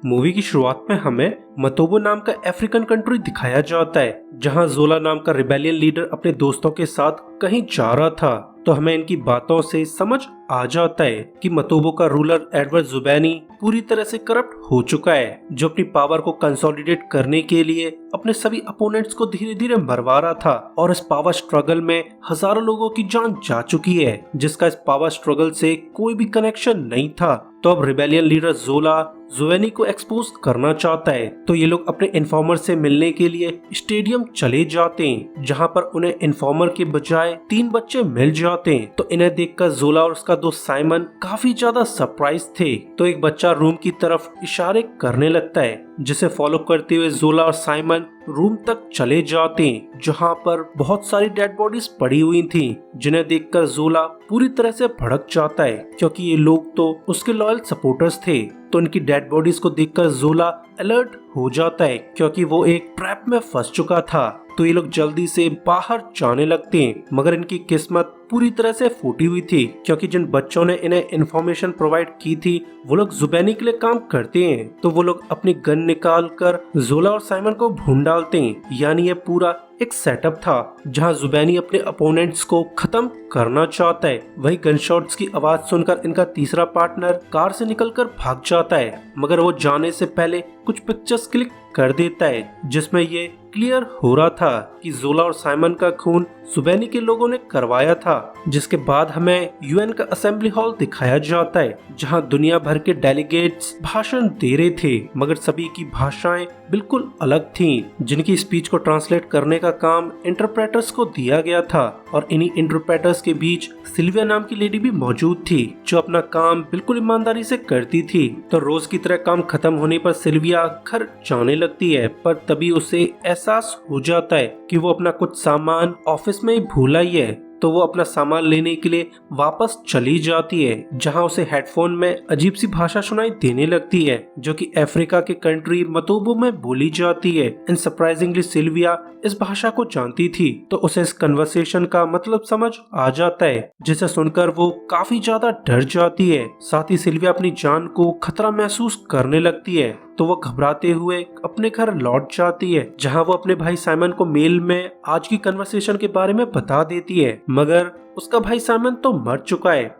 Movie की शुरुआत में हमें मतोबो नाम का अफ्रीकन कंट्री दिखाया जाता है, जहां जोला नाम का रिबेलियन लीडर अपने दोस्तों के साथ कहीं जा रहा था। तो हमें इनकी बातों से समझ आ जाता है कि मतोबो का रूलर एडवर्ड जुबैनी पूरी तरह से करप्ट हो चुका है, जो अपनी पावर को कंसोलिडेट करने के लिए अपने सभी अपोनेंट्स को धीरे धीरे मरवा रहा था। और इस पावर स्ट्रगल में हजारों लोगों की जान जा चुकी है, जिसका इस पावर स्ट्रगल से कोई भी कनेक्शन नहीं था। तो अब रिबेलियन लीडर जोला जुबैनी को एक्सपोज करना चाहता है। तो ये लोग अपने इन्फॉर्मर से मिलने के लिए स्टेडियम चले जाते हैं, जहां पर उन्हें इन्फॉर्मर के बजाय 3 बच्चे मिल जाते हैं। तो इन्हें देखकर जोला और उसका दोस्त साइमन काफी ज्यादा सरप्राइज थे। तो एक बच्चा रूम की तरफ इशारे करने लगता है, जिसे फॉलो करते हुए जोला और साइमन रूम तक चले जाते हैं, जहां पर बहुत सारी डेड बॉडीज पड़ी हुई थी, जिन्हें देखकर जोला पूरी तरह से भड़क जाता है, क्योंकि ये लोग तो उसके लॉयल सपोर्टर्स थे। तो इनकी डेड बॉडीज को देखकर जोला अलर्ट हो जाता है, क्योंकि वो एक ट्रैप में फंस चुका था। तो ये लोग जल्दी से बाहर जाने लगते हैं, मगर इनकी किस्मत पूरी तरह से फूटी हुई थी, क्योंकि जिन बच्चों ने इन्हें इन्फॉर्मेशन प्रोवाइड की थी वो लोग जुबैनी के लिए काम करते हैं। तो वो लोग अपनी गन निकाल कर जोला और साइमन को भून डालते हैं। यानी ये पूरा एक सेटअप था जहां जुबैनी अपने अपोनेंट्स को खत्म करना चाहता है। वही गनशॉट्स की आवाज सुनकर इनका तीसरा पार्टनर कार से निकलकर भाग जाता है, मगर वो जाने से पहले कुछ पिक्चर्स क्लिक कर देता है, जिसमें ये क्लियर हो रहा था कि जोला और साइमन का खून जुबैनी के लोगों ने करवाया था। जिसके बाद हमें यूएन का असेंबली हॉल दिखाया जाता है, जहां दुनिया भर के डेलीगेट्स भाषण दे रहे थे, मगर सभी की भाषाएं बिल्कुल अलग थीं, जिनकी स्पीच को ट्रांसलेट करने का काम इंटरप्रेटर्स को दिया गया था। और इन्हीं इंटरप्रेटर्स के बीच सिल्विया नाम की लेडी भी मौजूद थी, जो अपना काम बिल्कुल ईमानदारी से करती थी। तो रोज की तरह काम खत्म होने पर सिल्विया घर जाने लगती है, पर तभी उसे एहसास हो जाता है कि वो अपना कुछ सामान ऑफिस में ही भूला ही है। तो वो अपना सामान लेने के लिए वापस चली जाती है, जहां उसे हेडफोन में अजीब सी भाषा सुनाई देने लगती है, जो कि अफ्रीका के कंट्री मतोबो में बोली जाती है। एंड सरप्राइजिंगली सिल्विया इस भाषा को जानती थी, तो उसे इस कन्वर्सेशन का मतलब समझ आ जाता है, जिसे सुनकर वो काफी ज्यादा डर जाती है। साथ ही सिल्विया अपनी जान को खतरा महसूस करने लगती है। तो वो घबराते हुए अपने घर लौट जाती है, जहां वो अपने भाई साइमन को मेल में आज की कन्वर्सेशन के बारे में बता देती है, मगर उसका भाई साइमन तो मर चुका है।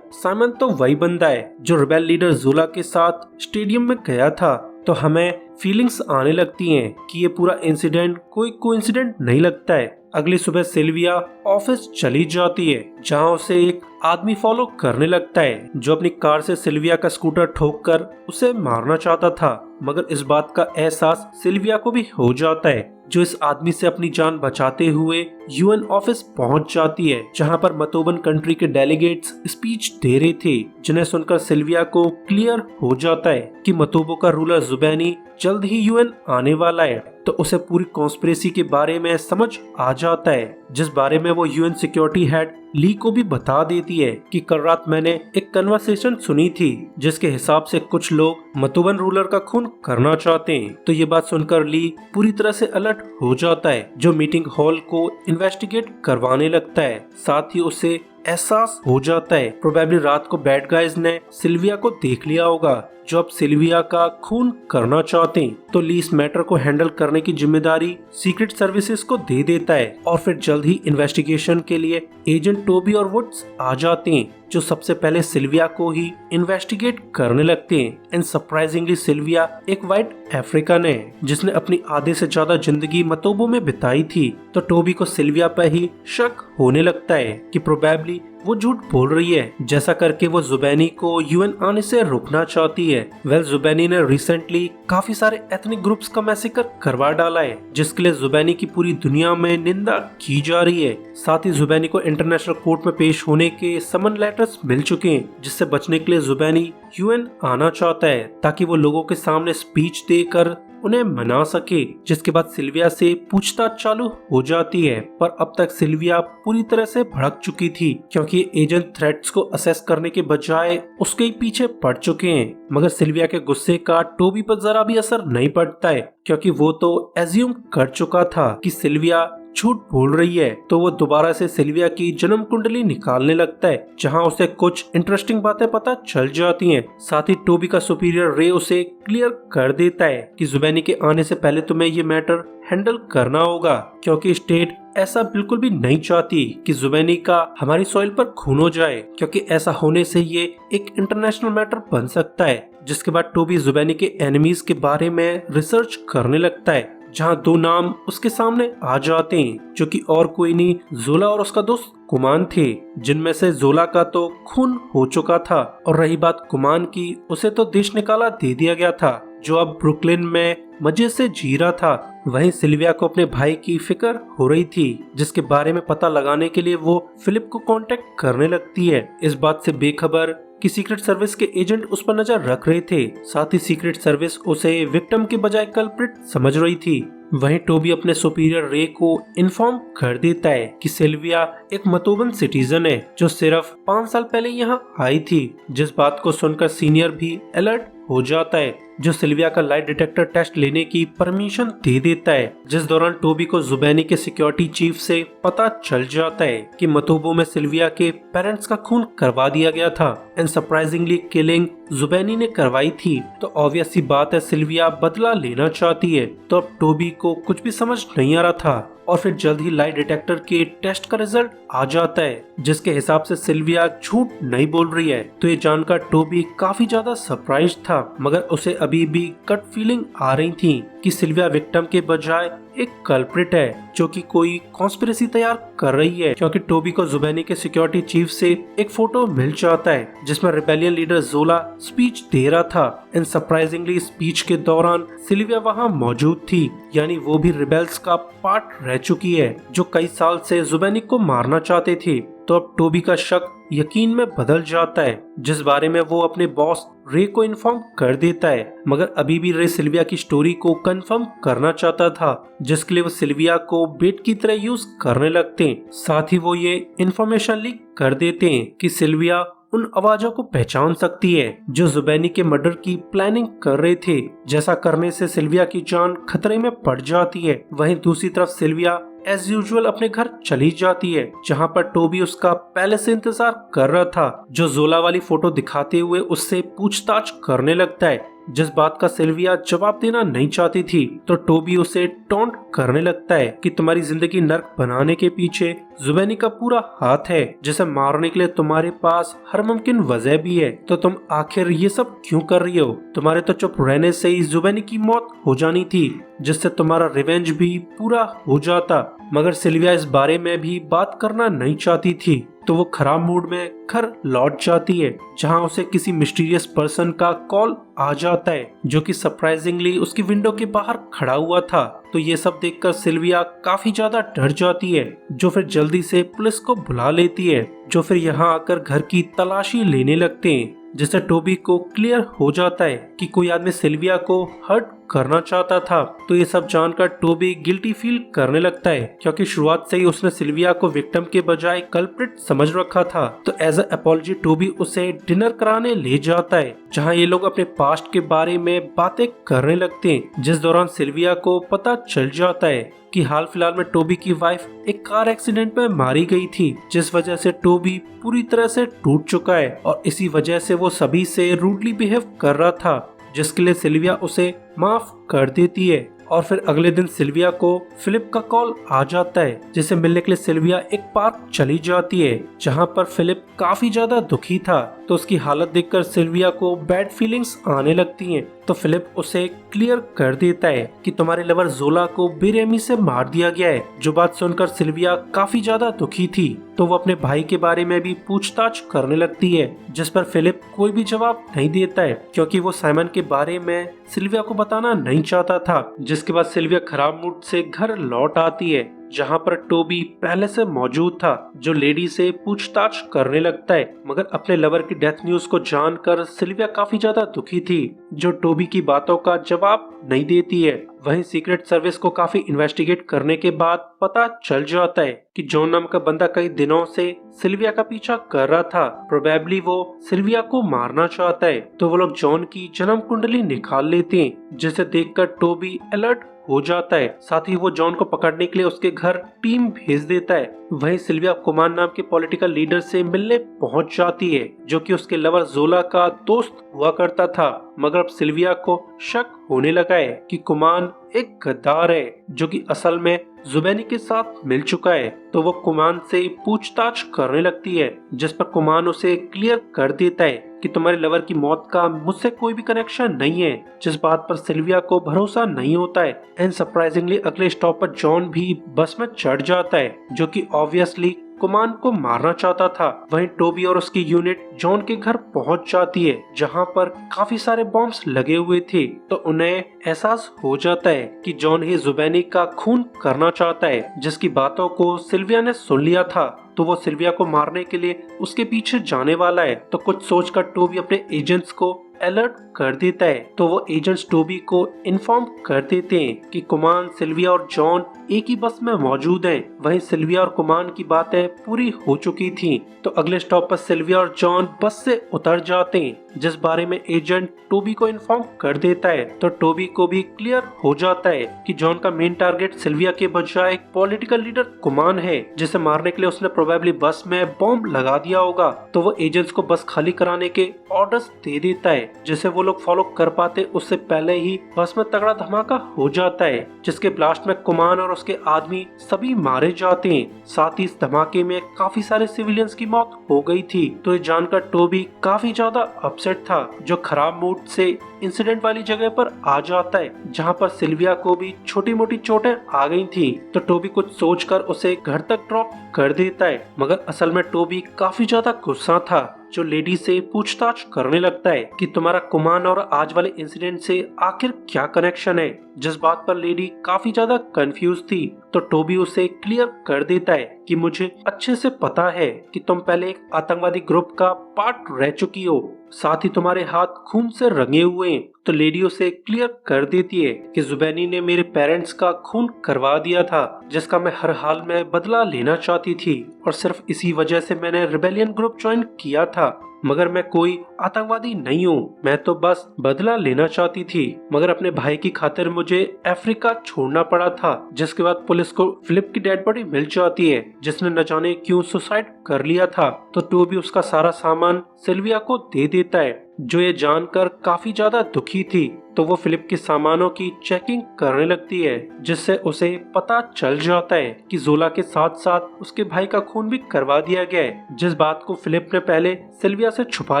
साइमन तो वही बंदा है जो रिबेल लीडर जोला के साथ स्टेडियम में गया था। तो हमें फीलिंग्स आने लगती हैं कि ये पूरा इंसिडेंट कोई कोइंसिडेंट नहीं लगता है। अगली सुबह सिल्विया ऑफिस चली जाती है, जहां उसे एक आदमी फॉलो करने लगता है, जो अपनी कार से सिल्विया का स्कूटर ठोककर उसे मारना चाहता था। मगर इस बात का एहसास सिल्विया को भी हो जाता है, जो इस आदमी से अपनी जान बचाते हुए यूएन ऑफिस पहुंच जाती है, जहां पर मतोबन कंट्री के डेलीगेट्स स्पीच दे रहे थे, जिन्हें सुनकर सिल्विया को क्लियर हो जाता है कि मतोबो का रूलर जुबैनी जल्द ही यूएन आने वाला है। तो उसे पूरी कॉन्स्पिरेसी के बारे में समझ आ जाता है, जिस बारे में वो यूएन सिक्योरिटी हेड ली को भी बता देती है कि कल रात मैंने एक कन्वर्सेशन सुनी थी, जिसके हिसाब से कुछ लोग मतोबन रूलर का खून करना चाहते हैं। तो ये बात सुनकर ली पूरी तरह से अलर्ट हो जाता है, जो मीटिंग हॉल को इन्वेस्टिगेट करवाने लगता है। साथ ही उसे एहसास हो जाता है प्रोबेबली रात को बैड गाइज ने सिल्विया को देख लिया होगा, जो अब सिल्विया का खून करना चाहते हैं। तो ली इस मैटर को हैंडल करने की जिम्मेदारी सीक्रेट सर्विसेज को दे देता है, और फिर जल्द ही इन्वेस्टिगेशन के लिए एजेंट टोबी और वुड्स आ जाते हैं, जो सबसे पहले सिल्विया को ही इन्वेस्टिगेट करने लगते हैं। एंड सरप्राइजिंगली सिल्विया एक व्हाइट अफ्रीकन है, जिसने अपनी आधे से ज्यादा जिंदगी मतोबो में बिताई थी। तो टोबी को सिल्विया पर ही शक होने लगता है कि प्रोबेबली वो झूठ बोल रही है, जैसा करके वो जुबैनी को यूएन आने से रोकना चाहती है। जुबैनी ने रिसेंटली काफी सारे एथनिक ग्रुप्स का मैसेकर करवा डाला है, जिसके लिए जुबैनी की पूरी दुनिया में निंदा की जा रही है। साथ ही जुबैनी को इंटरनेशनल कोर्ट में पेश होने के समन लेटर्स मिल चुके हैं, जिससे बचने के लिए जुबैनी यूएन आना चाहता है, ताकि वो लोगों के सामने स्पीच देकर उन्हें मना सके। जिसके बाद सिल्विया से पूछताछ चालू हो जाती है, पर अब तक सिल्विया पूरी तरह से भड़क चुकी थी, क्योंकि एजेंट थ्रेट्स को असेस करने के बजाय उसके ही पीछे पड़ चुके हैं। मगर सिल्विया के गुस्से का टोबी पर जरा भी असर नहीं पड़ता है, क्योंकि वो तो एज्यूम कर चुका था कि सिल्विया झूठ बोल रही है। तो वो दोबारा से सिल्विया की जन्म कुंडली निकालने लगता है, जहाँ उसे कुछ इंटरेस्टिंग बातें पता चल जाती हैं। साथ ही टोबी का सुपीरियर रे उसे क्लियर कर देता है कि जुबैनी के आने से पहले तुम्हें ये मैटर हैंडल करना होगा, क्योंकि स्टेट ऐसा बिल्कुल भी नहीं चाहती कि जुबैनी का हमारी सॉइल पर खून हो जाए, क्योंकि ऐसा होने से ये एक इंटरनेशनल मैटर बन सकता है। जिसके बाद टोबी जुबैनी के एनिमीज के बारे में रिसर्च करने लगता है, जहाँ दो नाम उसके सामने आ जाते हैं, जो कि और कोई नहीं जोला और उसका दोस्त कुमान थे, जिनमें से जोला का तो खून हो चुका था, और रही बात कुमान की, उसे तो देश निकाला दे दिया गया था, जो अब ब्रुकलिन में मजे से जी रहा था। वहीं सिल्विया को अपने भाई की फिक्र हो रही थी, जिसके बारे में पता लगाने के लिए वो फिलिप को कांटेक्ट करने लगती है। इस बात से बेखबर कि सीक्रेट सर्विस के एजेंट उस पर नजर रख रहे थे। साथ ही सीक्रेट सर्विस उसे विक्टिम के बजाय कल्प्रिट समझ रही थी। वहीं टोबी अपने सुपीरियर रे को इन्फॉर्म कर देता है कि सिल्विया एक मतोबन सिटीजन है, जो सिर्फ 5 साल पहले यहाँ आई थी। जिस बात को सुनकर सीनियर भी अलर्ट हो जाता है, जो सिल्विया का लाइट डिटेक्टर टेस्ट लेने की परमिशन दे देता है। जिस दौरान टोबी को जुबैनी के सिक्योरिटी चीफ से पता चल जाता है कि मतोबो में सिल्विया के पेरेंट्स का खून करवा दिया गया था, एंड सरप्राइजिंगली किलिंग जुबैनी ने करवाई थी। तो ऑब्वियस सी बात है, सिल्विया बदला लेना चाहती है। तो अब टोबी को कुछ भी समझ नहीं आ रहा था, और फिर जल्द ही लाइट डिटेक्टर के टेस्ट का रिजल्ट आ जाता है, जिसके हिसाब से सिल्विया झूठ नहीं बोल रही है। तो ये जानकर टोबी काफी ज्यादा सरप्राइज था, मगर उसे अभी भी गट फीलिंग आ रही थी कि सिल्विया विक्टिम के बजाय एक कल्प्रिट है, जो कि कोई कॉन्स्पिरेसी तैयार कर रही है। क्योंकि टोबी को जुबैनी के सिक्योरिटी चीफ से एक फोटो मिल जाता है, जिसमें रिबेलियन लीडर जोला स्पीच दे रहा था, एंड सरप्राइजिंगली स्पीच के दौरान सिल्विया वहां मौजूद थी, यानी वो भी रिबेल्स का पार्ट रह चुकी है, जो कई साल से जुबैनी को मारना चाहते थे। तो अब टोबी का शक यकीन में बदल जाता है, जिस बारे में वो अपने बॉस रे को इन्फॉर्म कर देता है। मगर अभी भी रे सिल्विया की स्टोरी को कंफर्म करना चाहता था, जिसके लिए वो सिल्विया को बेट की तरह यूज करने लगते हैं। साथ ही वो ये इन्फॉर्मेशन लीक कर देते हैं कि सिल्विया उन आवाजों को पहचान सकती है जो जुबैनी के मर्डर की प्लानिंग कर रहे थे। जैसा करने से सिल्विया की जान खतरे में पड़ जाती है। वहीं दूसरी तरफ सिल्विया एज यूजुअल अपने घर चली जाती है, जहां पर टोबी उसका पहले से इंतजार कर रहा था, जो जोला वाली फोटो दिखाते हुए उससे पूछताछ करने लगता है, जिस बात का सिल्विया जवाब देना नहीं चाहती थी। तो टोबी उसे टॉन्ट करने लगता है कि तुम्हारी जिंदगी नर्क बनाने के पीछे जुबैनी का पूरा हाथ है, जिसे मारने के लिए तुम्हारे पास हर मुमकिन वजह भी है। तो तुम आखिर ये सब क्यों कर रही हो? तुम्हारे तो चुप रहने से ही जुबैनी की मौत हो जानी थी, जिससे तुम्हारा रिवेंज भी पूरा हो जाता। मगर सिल्विया इस बारे में भी बात करना नहीं चाहती थी, तो वो खराब मूड में घर लौट जाती है, जहां उसे किसी मिस्टीरियस पर्सन का कॉल आ जाता है, जो कि सरप्राइजिंगली उसकी विंडो के बाहर खड़ा हुआ था। तो ये सब देखकर सिल्विया काफी ज्यादा डर जाती है, जो फिर जल्दी से पुलिस को बुला लेती है, जो फिर यहाँ आकर घर की तलाशी लेने लगते हैं, जिससे टोबी को क्लियर हो जाता है कि कोई आदमी सिल्विया को हर्ट करना चाहता था। तो ये सब जानकर टोबी गिल्टी फील करने लगता है, क्योंकि शुरुआत से ही उसने सिल्विया को विक्टिम के बजाय कल्प्रिट समझ रखा था। तो एज अ अपॉलजी टोबी उसे डिनर कराने ले जाता है, जहां ये लोग अपने पास्ट के बारे में बातें करने लगते हैं, जिस दौरान सिल्विया को पता चल जाता है कि हाल फिलहाल में टोबी की वाइफ एक कार एक्सीडेंट में मारी गई थी, जिस वजह से टोबी पूरी तरह से टूट चुका है, और इसी वजह से वो सभी से रूडली बिहेव कर रहा था, जिसके लिए सिल्विया उसे माफ कर देती है। और फिर अगले दिन सिल्विया को फिलिप का कॉल आ जाता है, जिसे मिलने के लिए सिल्विया एक पार्क चली जाती है, जहां पर फिलिप काफी ज्यादा दुखी था। तो उसकी हालत देखकर सिल्विया को बैड फीलिंग्स आने लगती हैं। तो फिलिप उसे क्लियर कर देता है कि तुम्हारे लवर जोला को बेरहमी से मार दिया गया है, जो बात सुनकर सिल्विया काफी ज्यादा दुखी थी। तो वो अपने भाई के बारे में भी पूछताछ करने लगती है, जिस पर फिलिप कोई भी जवाब नहीं देता है, क्योंकि वो साइमन के बारे में सिल्विया को बताना नहीं चाहता था। जिसके बाद सिल्विया खराब मूड से घर लौट आती है, जहां पर टोबी पहले से मौजूद था, जो लेडी से पूछताछ करने लगता है। मगर अपने लवर की डेथ न्यूज को जानकर सिल्विया काफी ज्यादा दुखी थी, जो टोबी की बातों का जवाब नहीं देती है। वहीं सीक्रेट सर्विस को काफी इन्वेस्टिगेट करने के बाद पता चल जाता है कि जॉन नाम का बंदा कई दिनों से सिल्विया का पीछा कर रहा था। प्रोबेबली वो सिल्विया को मारना चाहता है। तो वो लोग जॉन की जन्म कुंडली निकाल लेते हैं, जिसे देखकर टोबी अलर्ट हो जाता है। साथ ही वो जॉन को पकड़ने के लिए उसके घर टीम भेज देता है। वहीं सिल्विया कुमान नाम के पॉलिटिकल लीडर से मिलने पहुंच जाती है, जो कि उसके लवर जोला का दोस्त हुआ करता था। मगर अब सिल्विया को शक होने लगा है कि कुमान एक गद्दार है, जो कि असल में जुबैनी के साथ मिल चुका है। तो वो कुमान से पूछताछ करने लगती है, जिस पर कुमान उसे क्लियर कर देता है कि तुम्हारे लवर की मौत का मुझसे कोई भी कनेक्शन नहीं है, जिस बात पर सिल्विया को भरोसा नहीं होता है। एंड सरप्राइजिंगली अगले स्टॉप पर जॉन भी बस में चढ़ जाता है, जो कि ऑब्वियसली कुमान को मारना चाहता था। वहीं टोबी और उसकी यूनिट जॉन के घर पहुंच जाती है, जहां पर काफी सारे बॉम्ब्स लगे हुए थे। तो उन्हें एहसास हो जाता है कि जॉन ही जुबैनी का खून करना चाहता है, जिसकी बातों को सिल्विया ने सुन लिया था। तो वो सिल्विया को मारने के लिए उसके पीछे जाने वाला है। तो कुछ सोचकर टोबी अपने एजेंट्स को अलर्ट कर देता है। तो वो एजेंट्स टोबी को इन्फॉर्म कर देते हैं कि कुमान, सिल्विया और जॉन एक ही बस में मौजूद हैं। वहीं सिल्विया और कुमान की बातें पूरी हो चुकी थीं। तो अगले स्टॉप पर सिल्विया और जॉन बस से उतर जाते हैं, जिस बारे में एजेंट टोबी को इन्फॉर्म कर देता है। तो टोबी को भी क्लियर हो जाता है कि जॉन का मेन टारगेट सिल्विया के बजाय एक पॉलिटिकल लीडर कुमान है, जिसे मारने के लिए उसने प्रोबेबली बस में बॉम्ब लगा दिया होगा। तो वो एजेंट्स को बस खाली कराने के ऑर्डर्स दे देता है, जिसे वो लोग फॉलो कर पाते उससे पहले ही बस में तगड़ा धमाका हो जाता है, जिसके ब्लास्ट में कुमान और उसके आदमी सभी मारे जाते हैं। साथ ही इस धमाके में काफी सारे सिविलियंस की मौत हो गई थी। तो ये जानकर टोबी काफी ज्यादा अपसेट था, जो खराब मूड से इंसिडेंट वाली जगह पर आ जाता है, जहां पर सिल्विया को भी छोटी मोटी चोटें आ गई थी। तो टोबी कुछ सोचकर उसे घर तक ड्रॉप कर देता है, मगर असल में टोबी काफी ज्यादा गुस्सा था, जो लेडी से पूछताछ करने लगता है कि तुम्हारा कुमान और आज वाले इंसिडेंट से आखिर क्या कनेक्शन है, जिस बात पर लेडी काफी ज्यादा कंफ्यूज थी। तो टोबी उसे क्लियर कर देता है कि मुझे अच्छे से पता है कि तुम पहले एक आतंकवादी ग्रुप का पार्ट रह चुकी हो, साथ ही तुम्हारे हाथ खून से रंगे हुए हैं। तो लेडी उसे क्लियर कर देती है कि जुबैनी ने मेरे पेरेंट्स का खून करवा दिया था, जिसका मैं हर हाल में बदला लेना चाहती थी, और सिर्फ इसी वजह से मैंने रिबेलियन ग्रुप ज्वाइन किया था। मगर मैं कोई आतंकवादी नहीं हूँ, मैं तो बस बदला लेना चाहती थी। मगर अपने भाई की खातिर मुझे अफ्रीका छोड़ना पड़ा था, जिसके बाद पुलिस को फिलिप की डेड बॉडी मिल जाती है, जिसने न जाने क्यों सुसाइड कर लिया था। तो टोबी उसका सारा सामान सिल्विया को दे देता है, जो ये जानकर काफी ज्यादा दुखी थी। तो वो फिलिप के सामानों की चेकिंग करने लगती है, जिससे उसे पता चल जाता है कि जोला के साथ साथ उसके भाई का खून भी करवा दिया गया है, जिस बात को फिलिप ने पहले सिल्विया से छुपा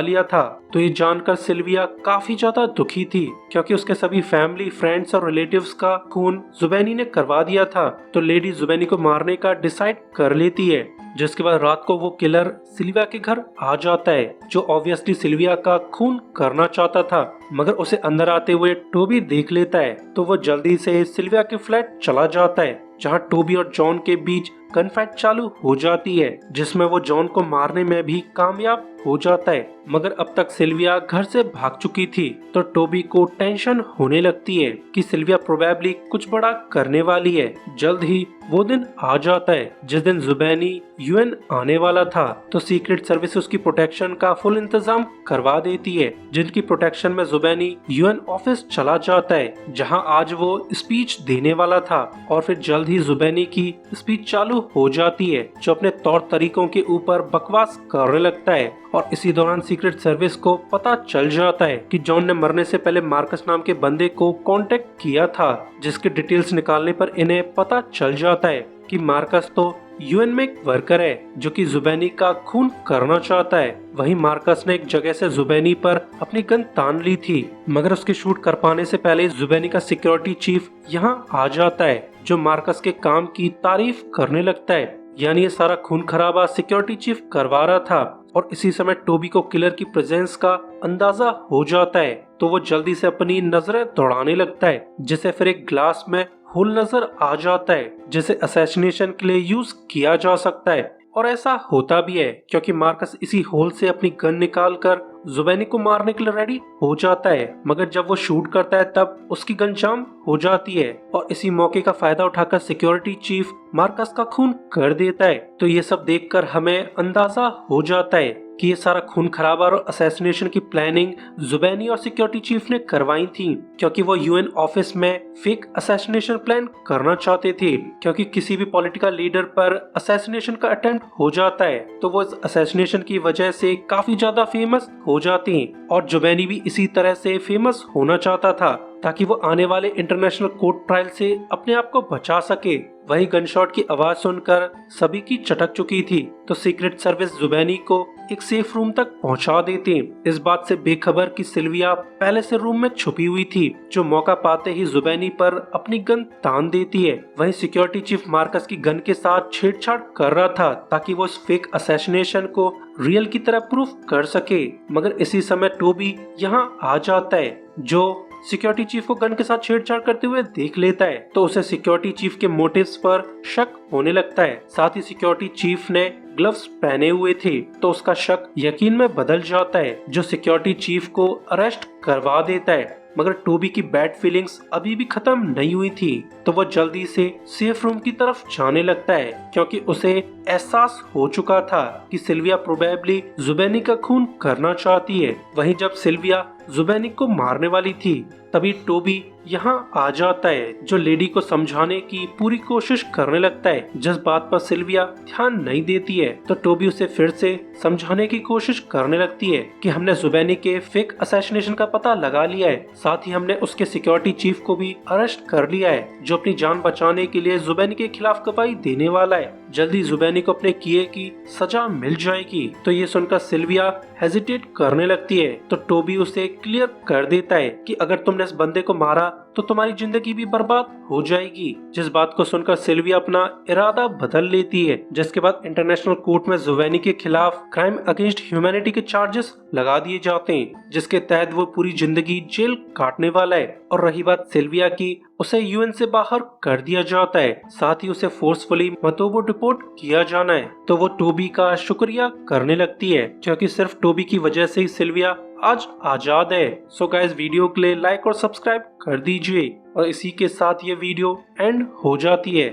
लिया था। तो ये जानकर सिल्विया काफी ज्यादा दुखी थी, क्योंकि उसके सभी फैमिली, फ्रेंड्स और रिलेटिव्स का खून जुबैनी ने करवा दिया था। तो लेडी जुबैनी को मारने का डिसाइड कर लेती है, जिसके बाद रात को वो किलर सिल्विया के घर आ जाता है, जो ऑब्वियसली सिल्विया का खून करना चाहता था। मगर उसे अंदर आते हुए टोबी देख लेता है। तो वो जल्दी से सिल्विया के फ्लैट चला जाता है, जहां टोबी और जॉन के बीच गनफाइट चालू हो जाती है, जिसमें वो जॉन को मारने में भी कामयाब हो जाता है। मगर अब तक सिल्विया घर से भाग चुकी थी। तो टोबी को टेंशन होने लगती है कि सिल्विया प्रोबेबली कुछ बड़ा करने वाली है। जल्द ही वो दिन आ जाता है जिस दिन जुबैनी यूएन आने वाला था। तो सीक्रेट सर्विस उसकी प्रोटेक्शन का फुल इंतजाम करवा देती है, जिनकी प्रोटेक्शन में जुबैनी यूएन ऑफिस चला जाता है, जहां आज वो स्पीच देने वाला था। और फिर जल्द ही जुबैनी की स्पीच चालू हो जाती है, जो अपने तौर तरीकों के ऊपर बकवास करने लगता है। और इसी दौरान सीक्रेट सर्विस को पता चल जाता है कि जॉन ने मरने से पहले मार्कस नाम के बंदे को कांटेक्ट किया था, जिसके डिटेल्स निकालने पर इन्हें पता चल जाता है कि मार्कस तो यूएन में एक वर्कर है, जो कि जुबैनी का खून करना चाहता है। वहीं मार्कस ने एक जगह से जुबैनी पर अपनी गन तान ली थी, मगर उसके शूट कर पाने से पहले जुबैनी का सिक्योरिटी चीफ यहाँ आ जाता है, जो मार्कस के काम की तारीफ करने लगता है। यानी ये सारा खून खराबा सिक्योरिटी चीफ करवा रहा था। और इसी समय टोबी को किलर की प्रेजेंस का अंदाजा हो जाता है। तो वो जल्दी से अपनी नजरें दौड़ाने लगता है, जिसे फिर एक ग्लास में होल नजर आ जाता है, जिसे असैसिनेशन के लिए यूज किया जा सकता है। और ऐसा होता भी है, क्योंकि मार्कस इसी होल से अपनी गन निकालकर जुबैनी को मारने के लिए रेडी हो जाता है। मगर जब वो शूट करता है तब उसकी गन जाम हो जाती है, और इसी मौके का फायदा उठाकर सिक्योरिटी चीफ मार्कस का खून कर देता है। तो ये सब देखकर हमें अंदाजा हो जाता है कि ये सारा खून खराबा और असैसिनेशन की प्लानिंग जुबैनी और सिक्योरिटी चीफ ने करवाई थी, क्योंकि वो यूएन ऑफिस में फेक असैसिनेशन प्लान करना चाहते थे। क्योंकि किसी भी पॉलिटिकल लीडर पर असैसिनेशन का अटेम्प्ट हो जाता है तो वो इस असैसिनेशन की वजह से काफी ज्यादा फेमस हो जाते हैं, और जुबैनी भी इसी तरह से फेमस होना चाहता था ताकि वो आने वाले इंटरनेशनल कोर्ट ट्रायल से अपने आप को बचा सके। वही गनशॉट की आवाज सुनकर सभी की चटक चुकी थी, तो सीक्रेट सर्विस जुबैनी को एक सेफ रूम तक पहुंचा देते, इस बात से बेखबर कि सिल्विया पहले से रूम में छुपी हुई थी, जो मौका पाते ही जुबैनी पर अपनी गन तान देती है। वही सिक्योरिटी चीफ मार्कस की गन के साथ छेड़छाड़ कर रहा था ताकि वो इस फेक असैसिनेशन को रियल की तरह प्रूफ कर सके, मगर इसी समय टोबी यहाँ आ जाता है, जो सिक्योरिटी चीफ को गन के साथ छेड़छाड़ करते हुए देख लेता है। तो उसे सिक्योरिटी चीफ के मोटिव्स पर शक होने लगता है। साथ ही सिक्योरिटी चीफ ने ग्लव्स पहने हुए थे, तो उसका शक यकीन में बदल जाता है, जो सिक्योरिटी चीफ को अरेस्ट करवा देता है। मगर टोबी की बैड फीलिंग्स अभी भी खत्म नहीं हुई थी, तो वो जल्दी से सेफ रूम की तरफ जाने लगता है, क्योंकि उसे एहसास हो चुका था कि सिल्विया प्रोबेबली जुबैनी का खून करना चाहती है। वहीं जब सिल्विया जुबैनी को मारने वाली थी तभी टोबी यहाँ आ जाता है, जो लेडी को समझाने की पूरी कोशिश करने लगता है, जिस बात पर सिल्विया ध्यान नहीं देती है। तो टोबी उसे फिर से समझाने की कोशिश करने लगती है कि हमने जुबैनी के फेक असैसिनेशन का पता लगा लिया है, साथ ही हमने उसके सिक्योरिटी चीफ को भी अरेस्ट कर लिया है, जो अपनी जान बचाने के लिए जुबैनी के खिलाफ गवाही देने वाला है। जल्दी जुबैनी को अपने किए की सजा मिल जाएगी। तो ये सुनकर सिल्विया हेजिटेट करने लगती है, तो टोबी उसे क्लियर कर देता है कि अगर तुमने इस बंदे को मारा तो तुम्हारी जिंदगी भी बर्बाद हो जाएगी, जिस बात को सुनकर सिल्विया अपना इरादा बदल लेती है। जिसके बाद इंटरनेशनल कोर्ट में जुबैनी के खिलाफ क्राइम अगेंस्ट ह्यूमैनिटी के चार्जेस लगा दिए जाते हैं, जिसके तहत वो पूरी जिंदगी जेल काटने वाला है। और रही बात सिल्विया की, उसे यूएन से बाहर कर दिया जाता है, साथ ही उसे फोर्सफुली मतोबो डिपोर्ट किया जाना है। तो वो टोबी का शुक्रिया करने लगती है, क्योंकि सिर्फ टोबी की वजह से ही सिल्विया आज आजाद है। सो गाइस, वीडियो के लिए लाइक और सब्सक्राइब कर दीजिए, और इसी के साथ ये वीडियो एंड हो जाती है।